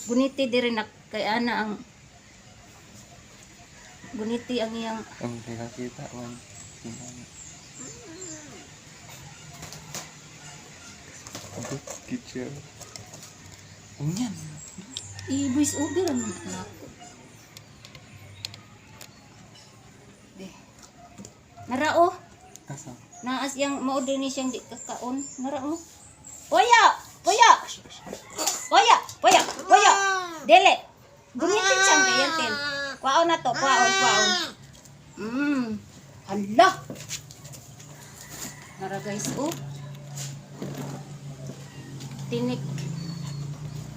Guniti diri na kay ana ang guniti ang iyang Ang nakakita man. Ako, kitchen. Unyan. i-voice over ang mga anak ko. Narao, Asa? naas yang maorder ni siyang di kakaon. Narao. Oya! Oya! Oya! Oya! Oya! Dele! Gunitin siyang kayatin. Kwaon na to, kwaon. Hala! Nara guys, oh. Tinik.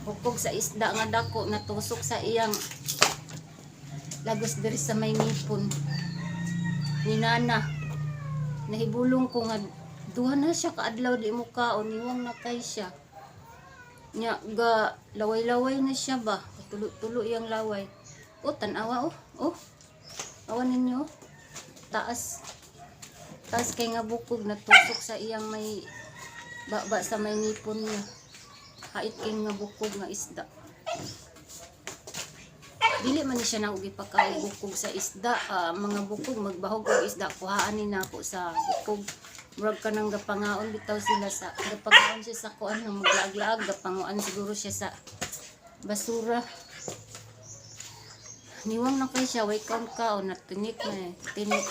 Bukog sa isda nga dako, natusok sa iyang lagos diri sa may ngipon. Ni Nana. Nahibulong ko nga duha na siya kaadlaw di mo kaon, niwang na kay siya. Nya ga laway-laway na siya ba? Tulo-tulo yang laway. Oh, tanawa oh. Oh. Awan ninyo. Taas. Taas kay nga bukog natusok sa iyang may baba sa may ngipon niya. Hait kay nga bukog nga isda. Dili man ni siya nang ugi bukog sa isda. Mga bukog magbahog og isda kuhaan ni nako sa bukog. Murag ka nang gapangaon bitaw sila sa gapangaon siya sa kuan nga maglaag-laag gapanguan siguro siya sa basura. Niwang na kay siya way kaon-kaon na tinik na tinik.